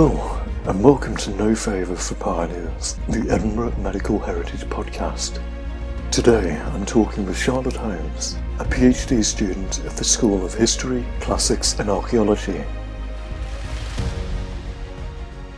Hello, and welcome to No Favour for Pioneers, the Edinburgh Medical Heritage Podcast. Today I'm talking with Charlotte Holmes, a PhD student at the School of History, Classics and Archaeology.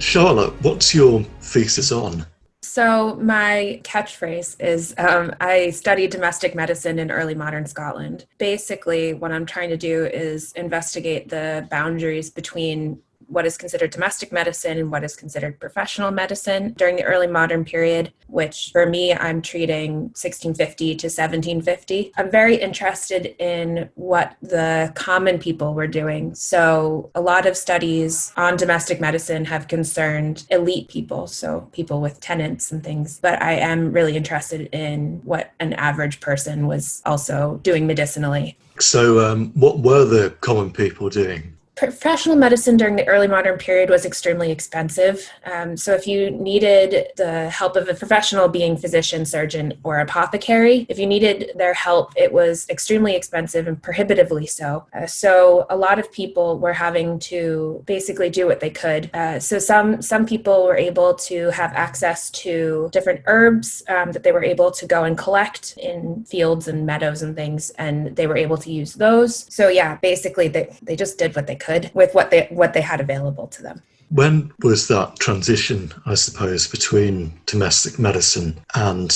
Charlotte, what's your thesis on? So my catchphrase is I studied domestic medicine in early modern Scotland. Basically, what I'm trying to do is investigate the boundaries between what is considered domestic medicine and what is considered professional medicine during the early modern period, which for me, I'm treating 1650 to 1750. I'm very interested in what the common people were doing. So a lot of studies on domestic medicine have concerned elite people, so people with tenants and things. But I am really interested in what an average person was also doing medicinally. So what were the common people doing? Professional medicine during the early modern period was extremely expensive. So if you needed the help of a professional, being physician, surgeon, or apothecary, if you needed their help, it was extremely expensive and prohibitively so. So a lot of people were having to basically do what they could. So some people were able to have access to different herbs that they were able to go and collect in fields and meadows and things, and they were able to use those. So yeah, basically they just did what they could with what they had available to them. When was that transition, I suppose, between domestic medicine and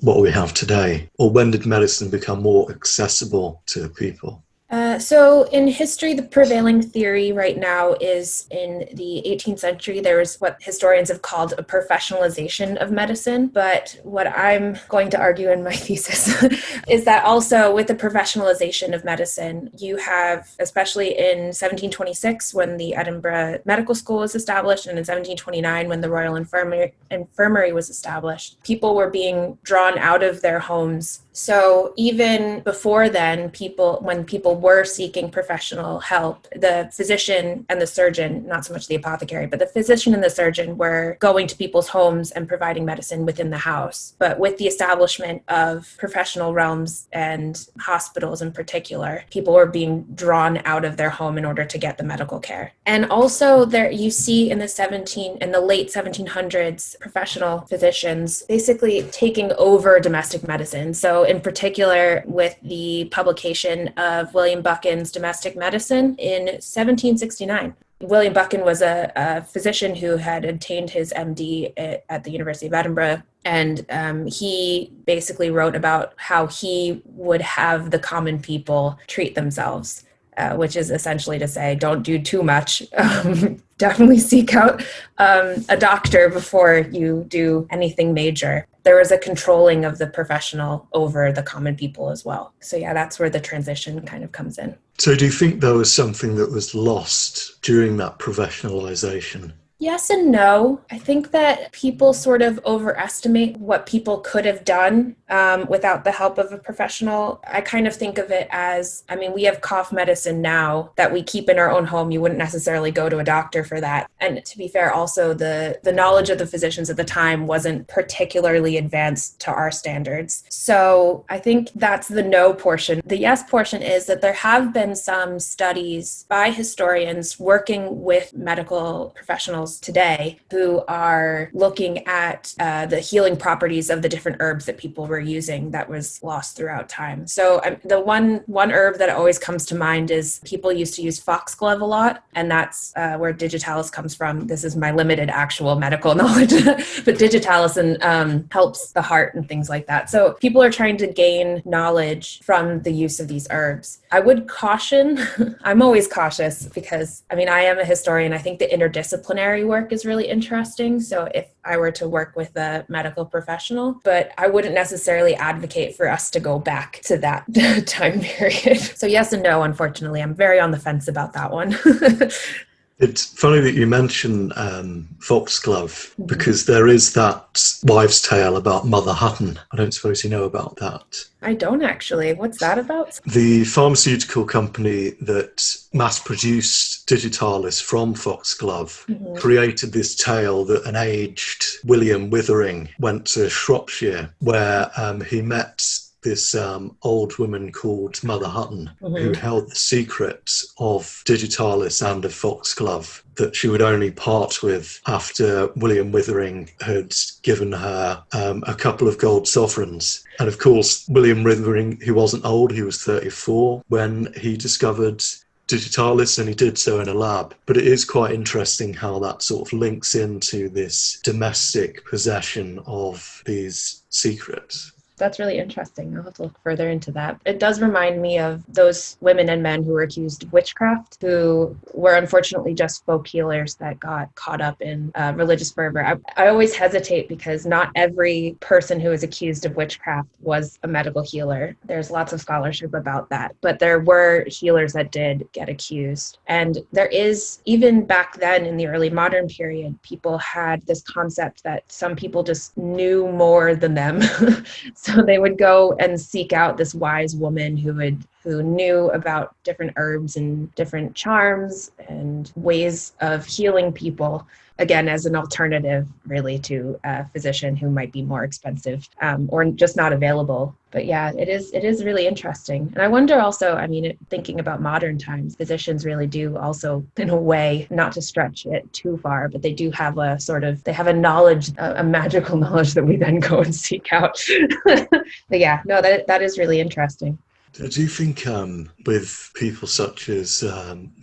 what we have today? Or when did medicine become more accessible to people? So in history, the prevailing theory right now is in the 18th century, there was what historians have called a professionalization of medicine. But what I'm going to argue in my thesis is that also with the professionalization of medicine, you have, especially in 1726, when the Edinburgh Medical School was established, and in 1729, when the Royal Infirmary was established, people were being drawn out of their homes. So even before then, when people were seeking professional help, the physician and the surgeon, not so much the apothecary, but the physician and the surgeon were going to people's homes and providing medicine within the house. But with the establishment of professional realms and hospitals in particular, people were being drawn out of their home in order to get the medical care. And also there you see in the late 1700s, professional physicians basically taking over domestic medicine. So in particular, with the publication of William Buchan's Domestic Medicine in 1769. William Buchan was a physician who had obtained his MD at the University of Edinburgh, and he basically wrote about how he would have the common people treat themselves. Which is essentially to say, don't do too much. Definitely seek out a doctor before you do anything major. There was a controlling of the professional over the common people as well. So yeah, that's where the transition kind of comes in. So do you think there was something that was lost during that professionalization? Yes and no. I think that people sort of overestimate what people could have done without the help of a professional. I kind of think of it as, we have cough medicine now that we keep in our own home. You wouldn't necessarily go to a doctor for that. And to be fair, also the knowledge of the physicians at the time wasn't particularly advanced to our standards. So I think that's the no portion. The yes portion is that there have been some studies by historians working with medical professionals today who are looking at the healing properties of the different herbs that people were using that was lost throughout time. So the one herb that always comes to mind is people used to use Foxglove a lot, and that's where digitalis comes from. This is my limited actual medical knowledge, but digitalis helps the heart and things like that. So people are trying to gain knowledge from the use of these herbs. I would caution, I'm always cautious because, I am a historian. I think the interdisciplinary work is really interesting. So if I were to work with a medical professional, but I wouldn't necessarily advocate for us to go back to that time period. So yes and no, unfortunately. I'm very on the fence about that one. It's funny that you mention Foxglove, because there is that wives' tale about Mother Hutton. I don't suppose you know about that. I don't actually. What's that about? The pharmaceutical company that mass-produced digitalis from Foxglove created this tale that an aged William Withering went to Shropshire, where he met this old woman called Mother Hutton, Mm-hmm. who held the secret of digitalis and of Foxglove that she would only part with after William Withering had given her a couple of gold sovereigns. And of course, William Withering, who wasn't old, he was 34 when he discovered digitalis, and he did so in a lab. But it is quite interesting how that sort of links into this domestic possession of these secrets. That's really interesting. I'll have to look further into that. It does remind me of those women and men who were accused of witchcraft, who were unfortunately just folk healers that got caught up in religious fervor. I always hesitate because not every person who is accused of witchcraft was a medical healer. There's lots of scholarship about that, but there were healers that did get accused. And there is, even back then in the early modern period, people had this concept that some people just knew more than them. So they would go and seek out this wise woman who knew about different herbs and different charms and ways of healing people, again, as an alternative really to a physician who might be more expensive or just not available. But yeah, it is really interesting. And I wonder also, thinking about modern times, physicians really do also, in a way, not to stretch it too far, but they do have they have a knowledge, a magical knowledge that we then go and seek out. But yeah, no, that is really interesting. Do you think with people such as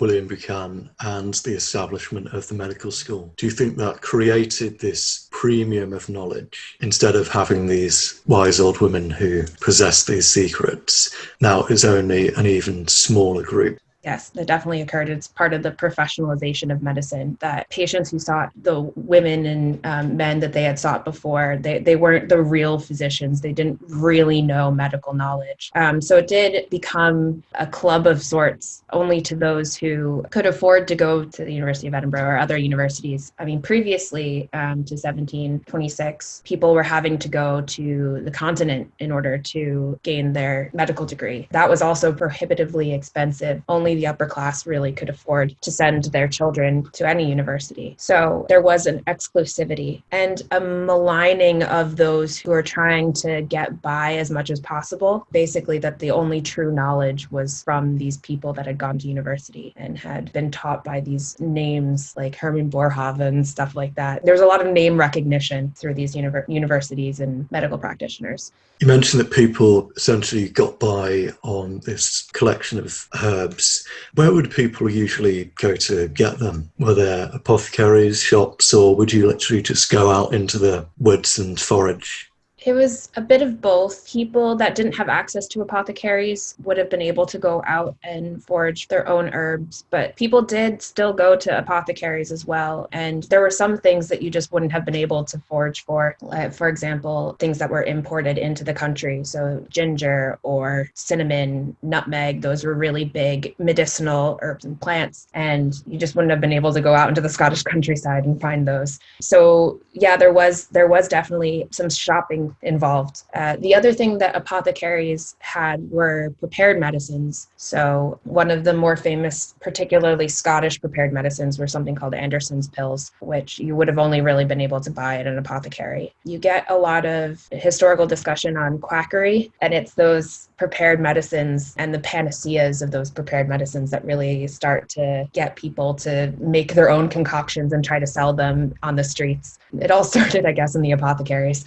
William Buchanan and the establishment of the medical school, do you think that created this premium of knowledge? Instead of having these wise old women who possess these secrets, now it's only an even smaller group? Yes, that definitely occurred. It's part of the professionalization of medicine, that patients who sought the women and men that they had sought before, they weren't the real physicians. They didn't really know medical knowledge. So it did become a club of sorts only to those who could afford to go to the University of Edinburgh or other universities. Previously to 1726, people were having to go to the continent in order to gain their medical degree. That was also prohibitively expensive. Only the upper class really could afford to send their children to any university. So there was an exclusivity and a maligning of those who are trying to get by as much as possible. Basically, that the only true knowledge was from these people that had gone to university and had been taught by these names like Hermann Boerhaave and stuff like that. There's a lot of name recognition through these universities and medical practitioners. You mentioned that people essentially got by on this collection of herbs. Where would people usually go to get them? Were there apothecaries, shops, or would you literally just go out into the woods and forage? It was a bit of both. People that didn't have access to apothecaries would have been able to go out and forage their own herbs, but people did still go to apothecaries as well. And there were some things that you just wouldn't have been able to forage for. For example, things that were imported into the country. So ginger or cinnamon, nutmeg, those were really big medicinal herbs and plants. And you just wouldn't have been able to go out into the Scottish countryside and find those. So yeah, there was definitely some shopping involved. The other thing that apothecaries had were prepared medicines. So one of the more famous, particularly Scottish prepared medicines, were something called Anderson's pills, which you would have only really been able to buy at an apothecary. You get a lot of historical discussion on quackery, and it's those prepared medicines and the panaceas of those prepared medicines that really start to get people to make their own concoctions and try to sell them on the streets. It all started, I guess, in the apothecaries.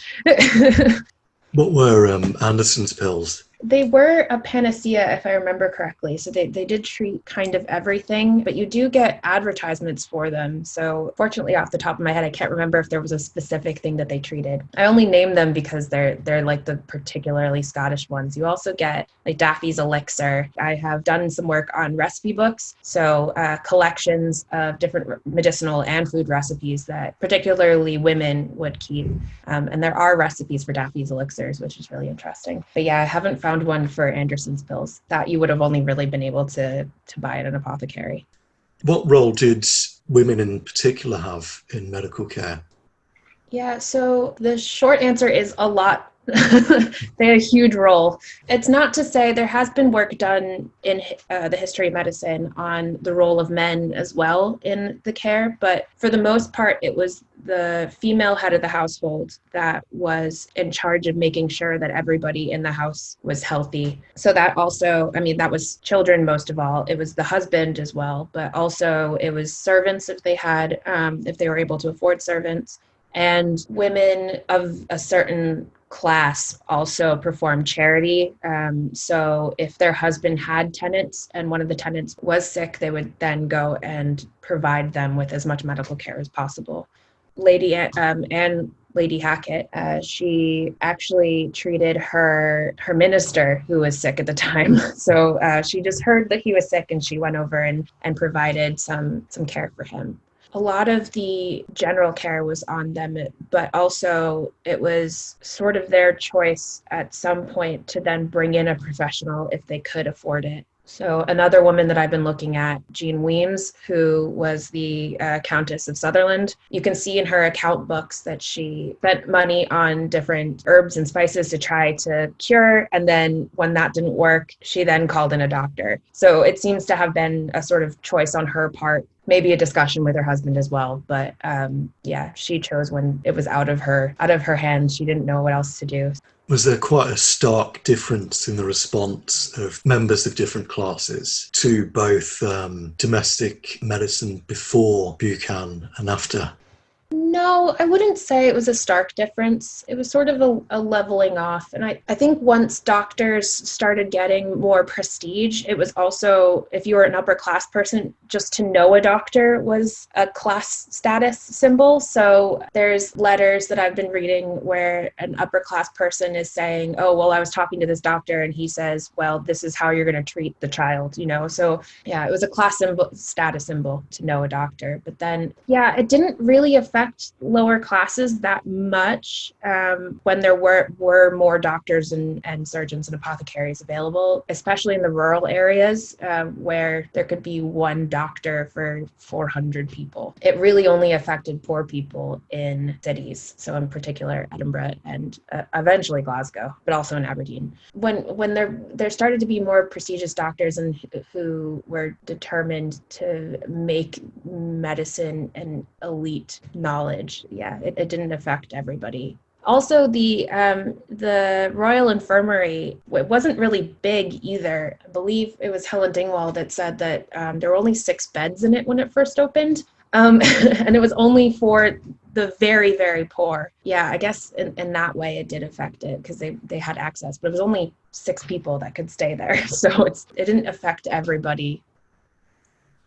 What were Anderson's pills? They were a panacea, if I remember correctly. So they did treat kind of everything, but you do get advertisements for them. So fortunately, off the top of my head, I can't remember if there was a specific thing that they treated. I only name them because they're like the particularly Scottish ones. You also get like Daffy's elixir. I have done some work on recipe books. So collections of different medicinal and food recipes that particularly women would keep. And there are recipes for Daffy's elixirs, which is really interesting. But yeah, I haven't found one for Anderson's pills that you would have only really been able to buy at an apothecary. What role did women in particular have in medical care? Yeah, so the short answer is a lot They had a huge role. It's not to say there has been work done in the history of medicine on the role of men as well in the care, but for the most part, it was the female head of the household that was in charge of making sure that everybody in the house was healthy. So that also, I mean, that was children most of all. It was the husband as well, but also it was servants if they had, if they were able to afford servants. And women of a certain class also performed charity. So if their husband had tenants and one of the tenants was sick, they would then go and provide them with as much medical care as possible. And Lady Hackett, she actually treated her minister who was sick at the time. So she just heard that he was sick and she went over and provided some care for him. A lot of the general care was on them, but also it was sort of their choice at some point to then bring in a professional if they could afford it. So another woman that I've been looking at, Jean Weems, who was the Countess of Sutherland, you can see in her account books that she spent money on different herbs and spices to try to cure. And then when that didn't work, she then called in a doctor. So it seems to have been a sort of choice on her part, maybe a discussion with her husband as well. But yeah, she chose when it was out of her hands. She didn't know what else to do. Was there quite a stark difference in the response of members of different classes to both domestic medicine before Buchan and after? No, I wouldn't say it was a stark difference. It was sort of a leveling off. And I think once doctors started getting more prestige, it was also, if you were an upper class person, just to know a doctor was a class status symbol. So there's letters that I've been reading where an upper class person is saying, oh, well, I was talking to this doctor and he says, well, this is how you're going to treat the child, you know? So yeah, it was a class symbol, status symbol to know a doctor. But then, yeah, it didn't really affect lower classes that much when there were more doctors and surgeons and apothecaries available, especially in the rural areas where there could be one doctor for 400 people. It really only affected poor people in cities, so in particular Edinburgh and eventually Glasgow, but also in Aberdeen. When there started to be more prestigious doctors and who were determined to make medicine an elite knowledge. Yeah, it didn't affect everybody. Also, the Royal Infirmary, it wasn't really big either. I believe it was Helen Dingwall that said that there were only 6 beds in it when it first opened. And it was only for the very, very poor. Yeah, I guess in that way it did affect it because they had access, but it was only 6 people that could stay there. So it didn't affect everybody.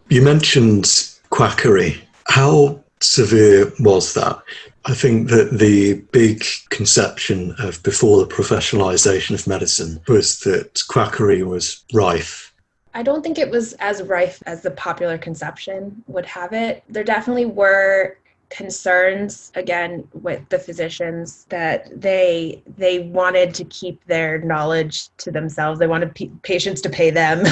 You mentioned quackery. How severe was that? I think that the big conception of before the professionalisation of medicine was that quackery was rife. I don't think it was as rife as the popular conception would have it. There definitely were concerns, again, with the physicians that they wanted to keep their knowledge to themselves. They wanted patients to pay them.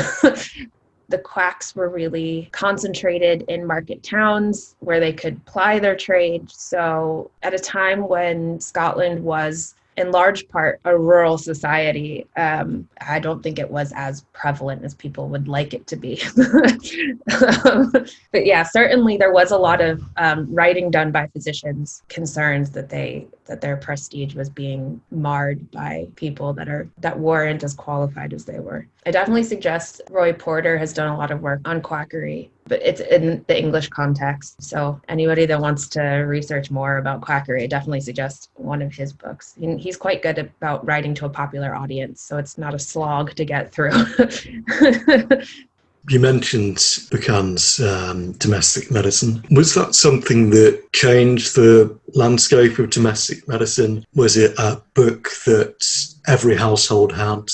The quacks were really concentrated in market towns where they could ply their trade. So at a time when Scotland was in large part a rural society, I don't think it was as prevalent as people would like it to be. But yeah, certainly there was a lot of writing done by physicians, concerns that their prestige was being marred by people that weren't as qualified as they were. I definitely suggest Roy Porter has done a lot of work on quackery, but it's in the English context. So anybody that wants to research more about quackery, I definitely suggest one of his books. He's quite good about writing to a popular audience, so it's not a slog to get through. You mentioned Buchan's domestic medicine. Was that something that changed the landscape of domestic medicine? Was it a book that every household had?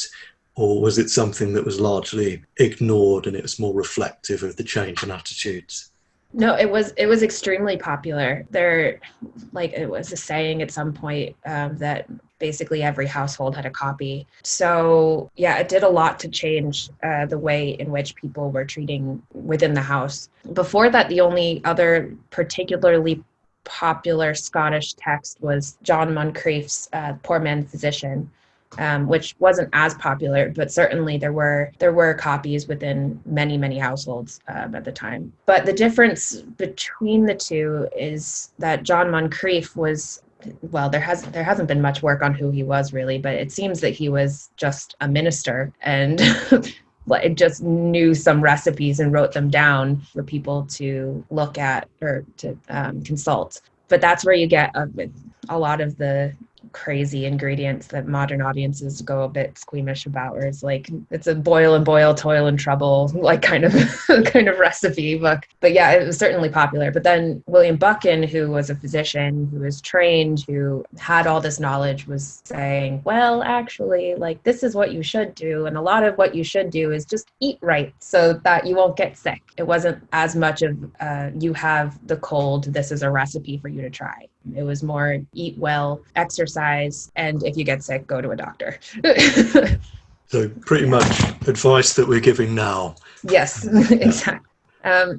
Or was it something that was largely ignored and it was more reflective of the change in attitudes? No, it was extremely popular. It was a saying at some point that basically every household had a copy. So yeah, it did a lot to change the way in which people were treating within the house. Before that, the only other particularly popular Scottish text was John Moncrief's Poor Man's Physician, which wasn't as popular, but certainly there were copies within many households at the time. But the difference between the two is that John Moncrief was, well, there hasn't been much work on who he was really, but it seems that he was just a minister and just knew some recipes and wrote them down for people to look at or to consult. But that's where you get a lot of the crazy ingredients that modern audiences go a bit squeamish about, where it's like it's a boil and boil, toil and trouble, like kind of recipe book. But yeah, it was certainly popular. But then William Buchan, who was a physician, who was trained, who had all this knowledge, was saying, well, actually, like, this is what you should do, and a lot of what you should do is just eat right so that you won't get sick. It wasn't as much of you have the cold, this is a recipe for you to try. It was more eat well, exercise, and if you get sick, go to a doctor. So pretty much advice that we're giving now. Yes, exactly.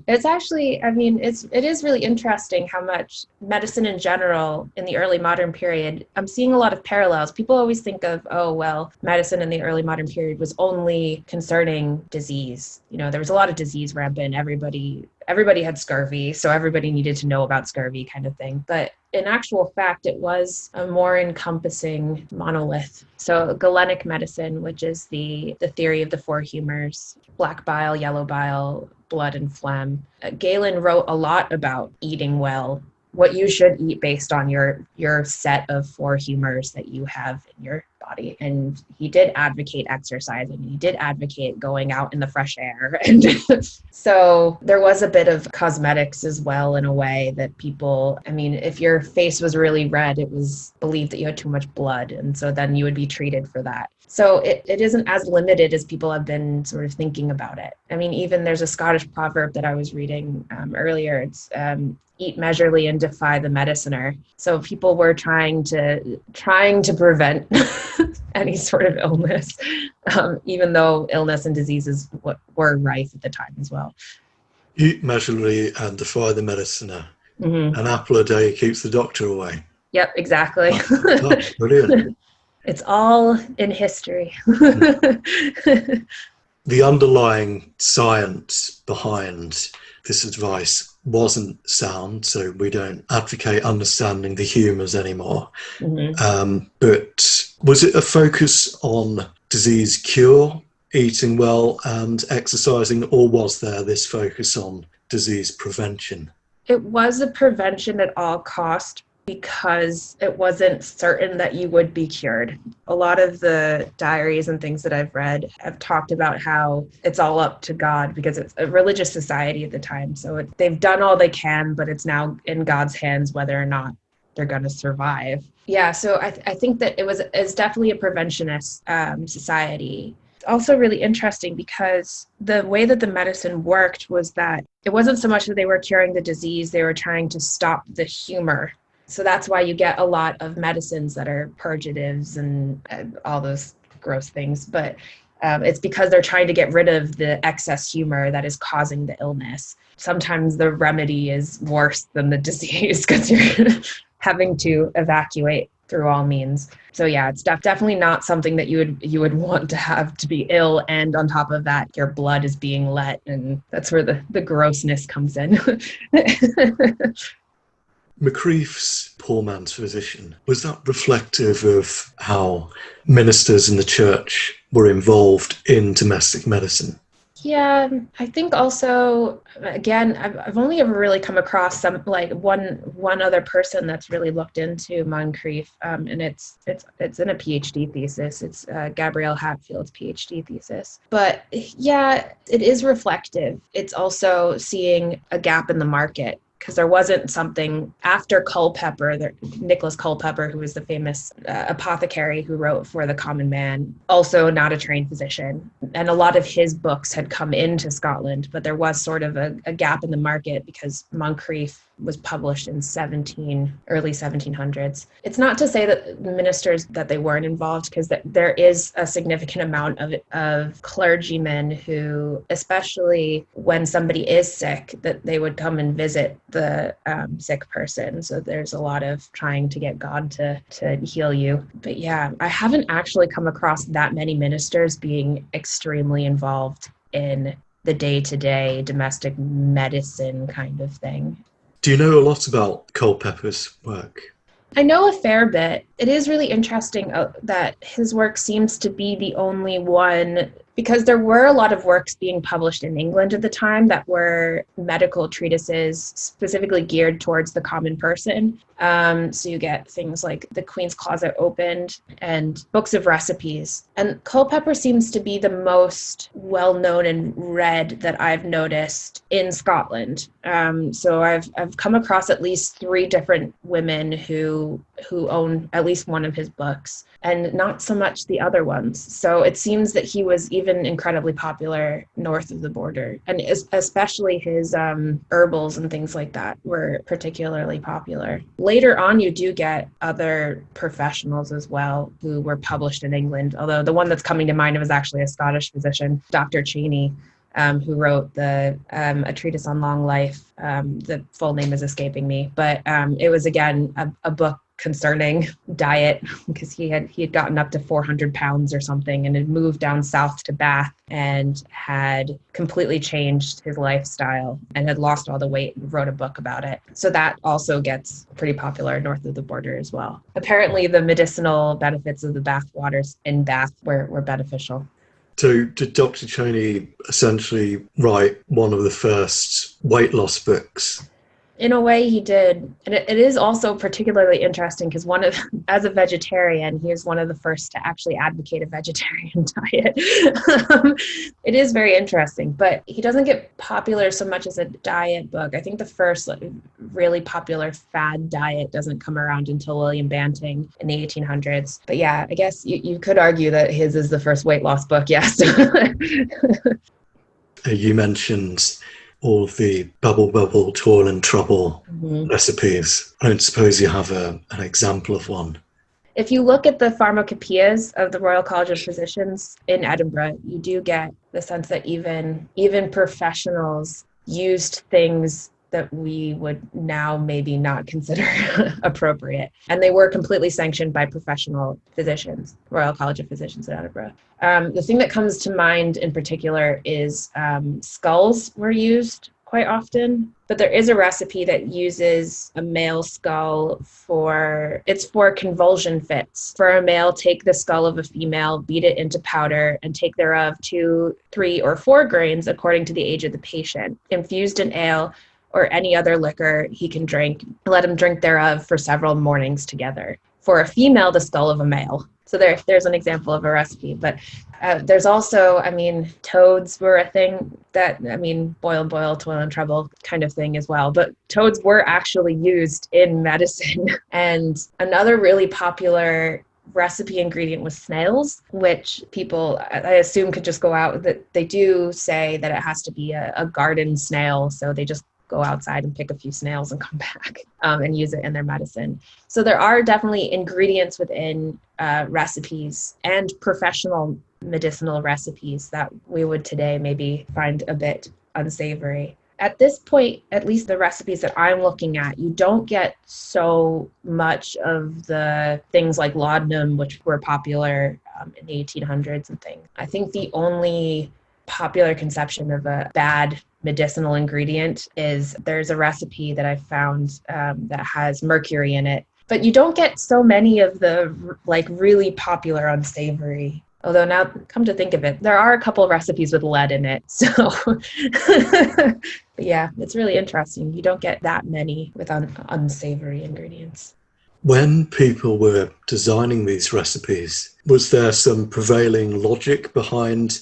It's actually, I mean, it is really interesting how much medicine in general in the early modern period, I'm seeing a lot of parallels. People always think of, oh, well, medicine in the early modern period was only concerning disease. You know, there was a lot of disease rampant. Everybody had scurvy, so everybody needed to know about scurvy kind of thing. But in actual fact, it was a more encompassing monolith. So Galenic medicine, which is the theory of the four humors, black bile, yellow bile, blood, and phlegm. Galen wrote a lot about eating well, what you should eat based on your set of four humors that you have in your body. And he did advocate exercise, and he did advocate going out in the fresh air. And so there was a bit of cosmetics as well, in a way that people, I mean, if your face was really red, it was believed that you had too much blood. And so then you would be treated for that. So it isn't as limited as people have been sort of thinking about it. I mean, even there's a Scottish proverb that I was reading earlier. It's eat measurely and defy the mediciner. So people were trying to prevent any sort of illness, even though illness and diseases were rife at the time as well. Eat measurely and defy the mediciner. Mm-hmm. An apple a day keeps the doctor away. Yep, exactly. Oh, brilliant. It's all in history. The underlying science behind this advice wasn't sound, so we don't advocate understanding the humours anymore. Mm-hmm. But was it a focus on disease cure, eating well and exercising, or was there this focus on disease prevention? It was a prevention at all cost, because it wasn't certain that you would be cured. A lot of the diaries and things that I've read have talked about how it's all up to God, because it's a religious society at the time. So they've done all they can, but it's now in God's hands whether or not they're going to survive. Yeah, so I think that it's definitely a preventionist society. It's also really interesting because the way that the medicine worked was that it wasn't so much that they were curing the disease, they were trying to stop the humor. So that's why you get a lot of medicines that are purgatives and all those gross things. But it's because they're trying to get rid of the excess humor that is causing the illness. Sometimes the remedy is worse than the disease because you're having to evacuate through all means. So yeah, it's definitely not something that you would want to have to be ill, and on top of that, your blood is being let, and that's where the grossness comes in. Moncrief's Poor Man's Physician, was that reflective of how ministers in the church were involved in domestic medicine? Yeah, I think also, again, I've only ever really come across one other person that's really looked into Moncrief, and it's in a PhD thesis. It's Gabrielle Hatfield's PhD thesis. But yeah, it is reflective. It's also seeing a gap in the market, because there wasn't something after Culpeper, Nicholas Culpeper, who was the famous apothecary who wrote for the common man, also not a trained physician. And a lot of his books had come into Scotland, but there was sort of a gap in the market because Moncrief was published in early 1700s. It's not to say that the ministers that they weren't involved, because there is a significant amount of clergymen who, especially when somebody is sick, that they would come and visit the sick person. So there's a lot of trying to get God to heal you. But yeah, I haven't actually come across that many ministers being extremely involved in the day-to-day domestic medicine kind of thing. Do you know a lot about Culpeper's work? I know a fair bit. It is really interesting that his work seems to be the only one, because there were a lot of works being published in England at the time that were medical treatises specifically geared towards the common person. So you get things like The Queen's Closet Opened and books of recipes. And Culpeper seems to be the most well-known and read that I've noticed in Scotland. So I've come across at least 3 different women who own at least one of his books, and not so much the other ones. So it seems that he was even incredibly popular north of the border, and especially his herbals and things like that were particularly popular. Later on, you do get other professionals as well who were published in England, although the one that's coming to mind was actually a Scottish physician, Dr. Cheney, who wrote a treatise on long life. The full name is escaping me, but it was, again, a book concerning diet, because he had gotten up to 400 pounds or something and had moved down south to Bath and had completely changed his lifestyle and had lost all the weight and wrote a book about it. So that also gets pretty popular north of the border as well. Apparently the medicinal benefits of the bath waters in Bath were beneficial. So did Dr. Cheney essentially write one of the first weight loss books? In a way, he did. And it is also particularly interesting because as a vegetarian, he was one of the first to actually advocate a vegetarian diet. It is very interesting, but he doesn't get popular so much as a diet book. I think the first really popular fad diet doesn't come around until William Banting in the 1800s. But yeah, I guess you could argue that his is the first weight loss book, yes. You mentioned all of the bubble, toil and trouble recipes. I don't suppose you have an example of one. If you look at the pharmacopoeias of the Royal College of Physicians in Edinburgh, you do get the sense that even professionals used things that we would now maybe not consider appropriate. And they were completely sanctioned by professional physicians, Royal College of Physicians in Edinburgh. The thing that comes to mind in particular is skulls were used quite often, but there is a recipe that uses a male skull for convulsion fits. For a male, take the skull of a female, beat it into powder, and take thereof 2, 3, or 4 grains according to the age of the patient, infused in ale, or any other liquor he can drink, let him drink thereof for several mornings together. For a female, the skull of a male. So there's an example of a recipe. But there's also, toads were a thing that, boil, toil and trouble kind of thing as well. But toads were actually used in medicine. And another really popular recipe ingredient was snails, which people, I assume, could just go out. That they do say that it has to be a garden snail. So they just go outside and pick a few snails and come back and use it in their medicine. So there are definitely ingredients within recipes and professional medicinal recipes that we would today maybe find a bit unsavory. At this point, at least the recipes that I'm looking at, you don't get so much of the things like laudanum, which were popular in the 1800s and things. I think the only popular conception of a bad medicinal ingredient is there's a recipe that I found that has mercury in it, but you don't get so many of the really popular unsavory. Although now, come to think of it, there are a couple of recipes with lead in it. So yeah, it's really interesting. You don't get that many with unsavory ingredients. When people were designing these recipes, was there some prevailing logic behind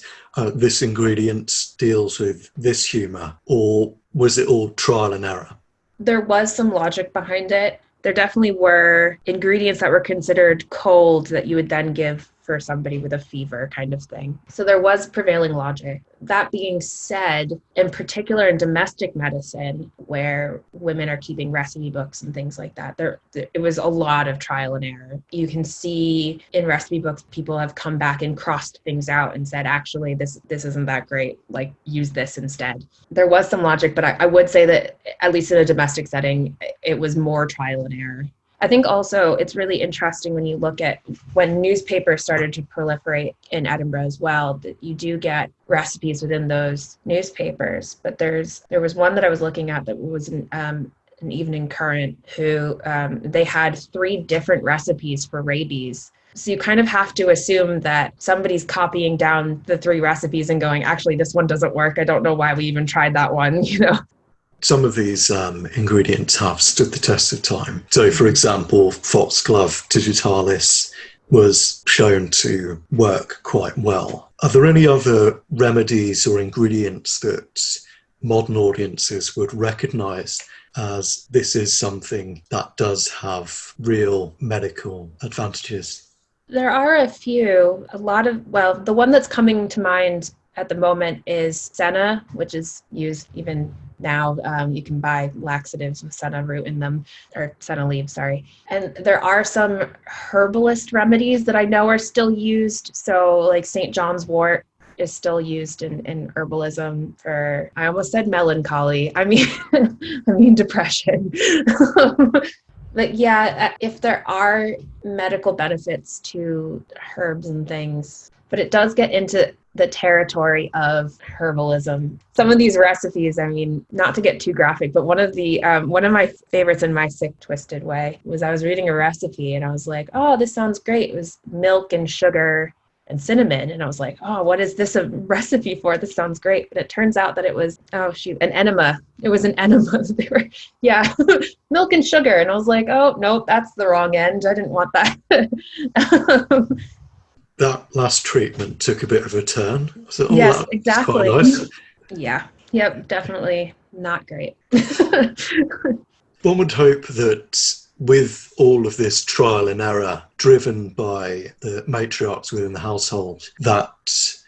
this ingredient deals with this humour, or was it all trial and error? There was some logic behind it. There definitely were ingredients that were considered cold that you would then give for somebody with a fever kind of thing. So there was prevailing logic. That being said, in particular in domestic medicine, where women are keeping recipe books and things like that, it was a lot of trial and error. You can see in recipe books, people have come back and crossed things out and said, actually, this isn't that great, like use this instead. There was some logic, but I would say that at least in a domestic setting, it was more trial and error. I think also it's really interesting when you look at when newspapers started to proliferate in Edinburgh as well, that you do get recipes within those newspapers. But there was one that I was looking at that was an Evening Current, who they had 3 different recipes for rabies. So you kind of have to assume that somebody's copying down the 3 recipes and going, actually, this one doesn't work. I don't know why we even tried that one, you know? Some of these ingredients have stood the test of time. So, for example, Foxglove digitalis was shown to work quite well. Are there any other remedies or ingredients that modern audiences would recognise as this is something that does have real medical advantages? There are a few. The one that's coming to mind at the moment is senna, which is used even now. You can buy laxatives with senna root in them, or senna leaves, sorry. And there are some herbalist remedies that I know are still used. So like St. John's wort is still used in herbalism for, I almost said melancholy. I mean depression. But yeah, if there are medical benefits to herbs and things, but it does get into the territory of herbalism. Some of these recipes, I mean, not to get too graphic, but one of my favorites in my sick, twisted way was I was reading a recipe and I was like, oh, this sounds great. It was milk and sugar and cinnamon. And I was like, oh, what is this a recipe for? This sounds great. But it turns out that it was, an enema. It was an enema. Milk and sugar. And I was like, oh, no, that's the wrong end. I didn't want that. That last treatment took a bit of a turn. So, yes, exactly. Quite nice. Yeah. Yep. Definitely not great. One would hope that with all of this trial and error driven by the matriarchs within the household, that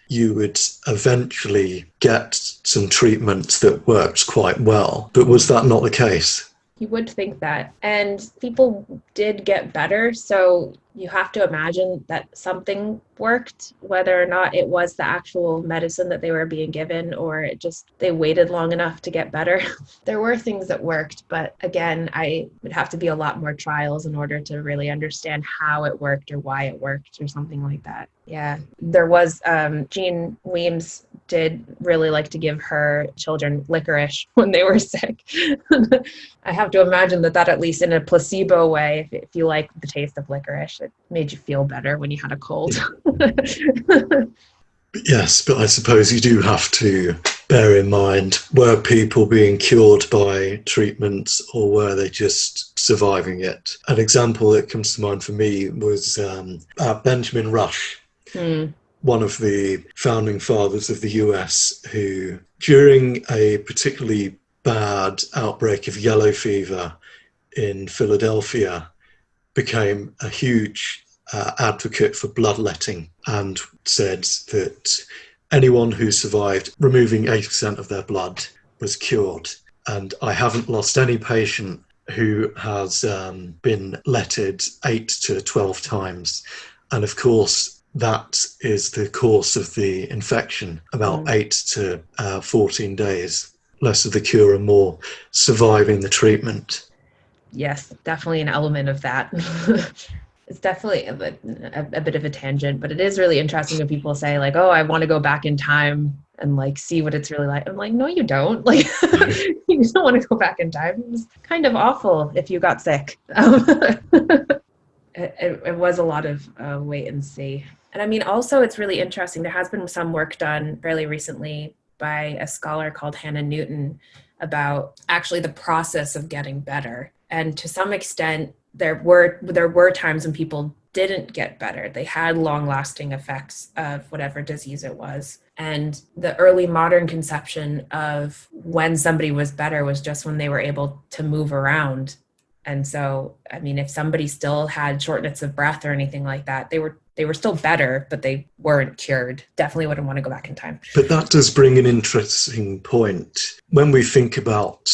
you would eventually get some treatment that worked quite well. But was that not the case? You would think that. And people did get better. So you have to imagine that something worked, whether or not it was the actual medicine that they were being given or they waited long enough to get better. There were things that worked, but again, I would have to be a lot more trials in order to really understand how it worked or why it worked or something like that. Yeah, there was Jean Weems did really like to give her children licorice when they were sick. I have to imagine that at least in a placebo way, if you like the taste of licorice, it made you feel better when you had a cold. Yes, but I suppose you do have to bear in mind, were people being cured by treatments or were they just surviving it? An example that comes to mind for me was Benjamin Rush. One of the founding fathers of the US, who during a particularly bad outbreak of yellow fever in Philadelphia became a huge advocate for bloodletting and said that anyone who survived removing 80% of their blood was cured. And I haven't lost any patient who has been letted 8 to 12 times. And of course, that is the course of the infection, about 8 to 14 days. Less of the cure and more surviving the treatment. Yes, definitely an element of that. It's definitely a bit of a tangent, but it is really interesting when people say like, oh, I want to go back in time and like see what it's really like. I'm like, no, you don't. Like, you don't want to go back in time. It was kind of awful if you got sick. It was a lot of wait and see. And I mean, also it's really interesting. There has been some work done fairly recently by a scholar called Hannah Newton about actually the process of getting better. And to some extent, there were times when people didn't get better. They had long-lasting effects of whatever disease it was. And the early modern conception of when somebody was better was just when they were able to move around. And so, I mean, if somebody still had shortness of breath or anything like that, they were They were still better, but they weren't cured. Definitely wouldn't want to go back in time. But that does bring an interesting point. When we think about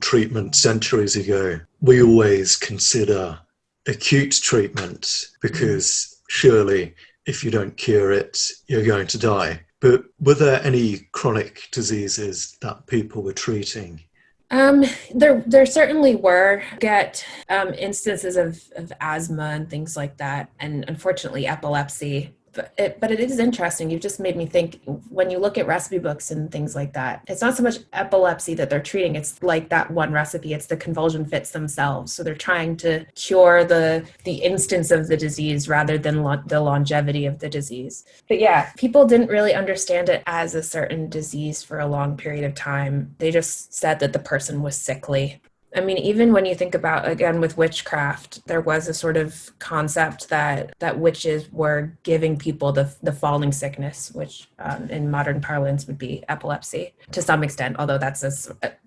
treatment centuries ago, we always consider acute treatment because surely if you don't cure it, you're going to die. But were there any chronic diseases that people were treating? There certainly were. Get instances of asthma and things like that, and unfortunately epilepsy. But it is interesting. You've just made me think, when you look at recipe books and things like that, it's not so much epilepsy that they're treating. It's like that one recipe. It's the convulsion fits themselves. So they're trying to cure the instance of the disease rather than the longevity of the disease. But yeah, people didn't really understand it as a certain disease for a long period of time. They just said that the person was sickly. I mean, even when you think about, again, with witchcraft, there was a sort of concept that witches were giving people the falling sickness, which in modern parlance would be epilepsy to some extent, although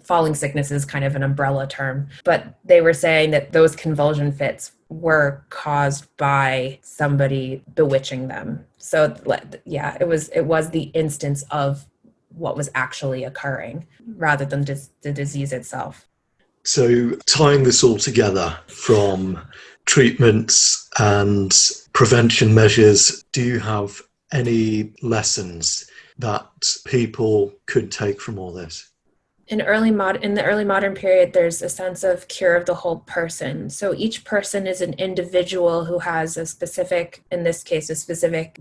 falling sickness is kind of an umbrella term. But they were saying that those convulsion fits were caused by somebody bewitching them. So yeah, it was the instance of what was actually occurring rather than just the disease itself. So tying this all together from treatments and prevention measures, do you have any lessons that people could take from all this? In the early modern period, there's a sense of cure of the whole person. So each person is an individual who has a specific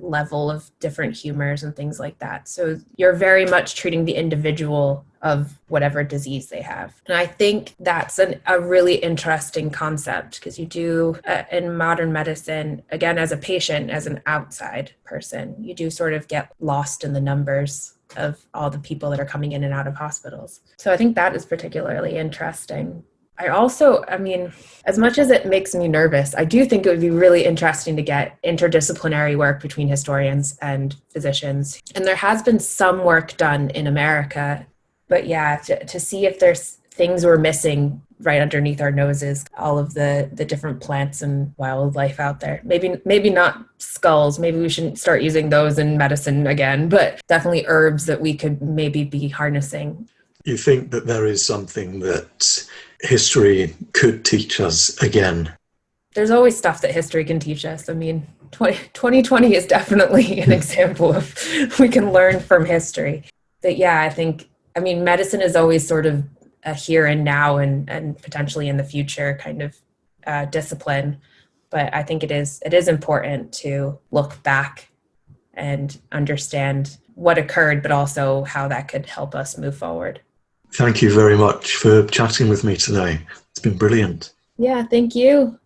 level of different humors and things like that. So you're very much treating the individual of whatever disease they have. And I think that's a really interesting concept, because you do, in modern medicine, again, as a patient, as an outside person, you do sort of get lost in the numbers of all the people that are coming in and out of hospitals. So I think that is particularly interesting. I mean, as much as it makes me nervous, I do think it would be really interesting to get interdisciplinary work between historians and physicians. And there has been some work done in America, but yeah, to see if there's things we're missing right underneath our noses, all of the different plants and wildlife out there. Maybe not skulls. Maybe we shouldn't start using those in medicine again, but definitely herbs that we could maybe be harnessing. You think that there is something that history could teach us again? There's always stuff that history can teach us. I mean, 2020 is definitely an example of we can learn from history. But yeah, I mean, medicine is always sort of a here and now and potentially in the future kind of discipline. But I think it is important to look back and understand what occurred, but also how that could help us move forward. Thank you very much for chatting with me today. It's been brilliant. Yeah, thank you.